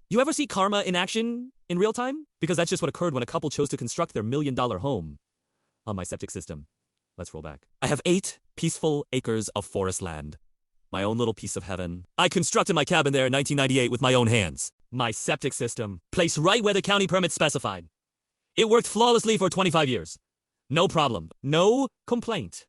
You ever see karma in action in real time? Because that's just what occurred when a couple chose to construct their $1,000,000 home on my septic system. Let's roll back. I have 8 peaceful acres of forest land. My own little piece of heaven. I constructed my cabin there in 1998 with my own hands. My septic system, placed right where the county permit specified. It worked flawlessly for 25 years. No problem. No complaint.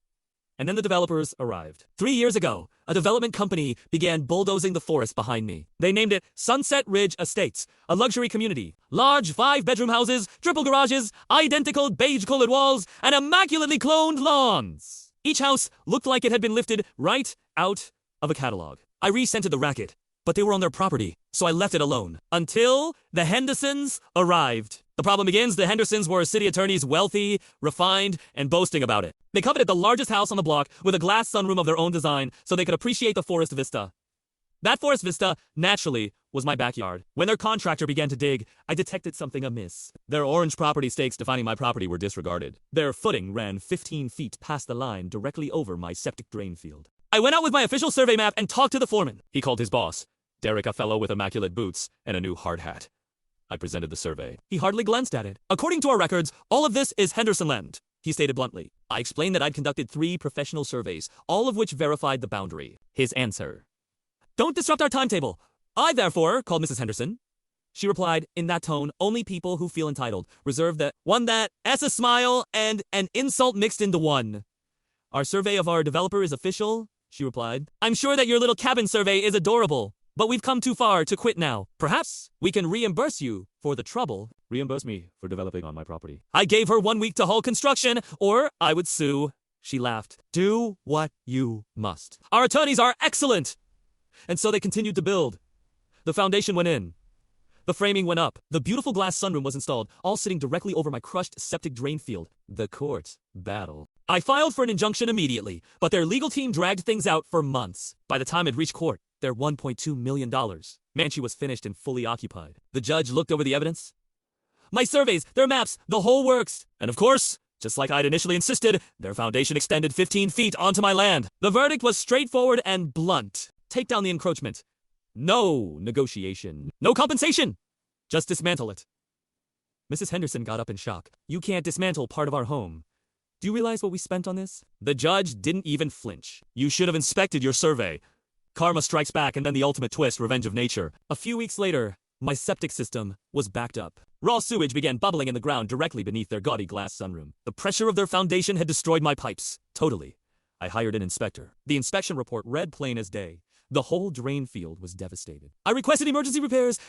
And then the developers arrived. 3 years ago, a development company began bulldozing the forest behind me. They named it Sunset Ridge Estates, a luxury community. Large 5-bedroom houses, triple garages, identical beige-colored walls, and immaculately cloned lawns. Each house looked like it had been lifted right out of a catalog. I resented the racket, but they were on their property, so I left it alone. Until the Hendersons arrived. The problem begins, the Hendersons were city attorneys, wealthy, refined, and boasting about it. They coveted the largest house on the block with a glass sunroom of their own design so they could appreciate the forest vista. That forest vista, naturally, was my backyard. When their contractor began to dig, I detected something amiss. Their orange property stakes defining my property were disregarded. Their footing ran 15 feet past the line directly over my septic drain field. I went out with my official survey map and talked to the foreman. He called his boss, Derek, a fellow with immaculate boots and a new hard hat. I presented the survey. He hardly glanced at it. According to our records, all of this is Henderson land, he stated bluntly. I explained that I'd conducted 3 professional surveys, all of which verified the boundary. His answer: "Don't disrupt our timetable. I, therefore, called Mrs. Henderson." She replied, in that tone, only people who feel entitled reserve the one that has a smile and an insult mixed into one. "Our survey of our developer is official," she replied. "I'm sure that your little cabin survey is adorable. But we've come too far to quit now. Perhaps we can reimburse you for the trouble." Reimburse me for developing on my property. I gave her 1 week to halt construction, or I would sue. She laughed. Do what you must. Our attorneys are excellent. And so they continued to build. The foundation went in. The framing went up. The beautiful glass sunroom was installed, all sitting directly over my crushed septic drain field. The court battle. I filed for an injunction immediately, but their legal team dragged things out for months. By the time it reached court, their $1.2 million. Mansion was finished and fully occupied. The judge looked over the evidence. My surveys, their maps, the whole works. And of course, just like I'd initially insisted, their foundation extended 15 feet onto my land. The verdict was straightforward and blunt. Take down the encroachment. No negotiation. No compensation. Just dismantle it. Mrs. Henderson got up in shock. You can't dismantle part of our home. Do you realize what we spent on this? The judge didn't even flinch. You should have inspected your survey. Karma strikes back, and then the ultimate twist, revenge of nature. A few weeks later, my septic system was backed up. Raw sewage began bubbling in the ground directly beneath their gaudy glass sunroom. The pressure of their foundation had destroyed my pipes. Totally. I hired an inspector. The inspection report read plain as day. The whole drain field was devastated. I requested emergency repairs,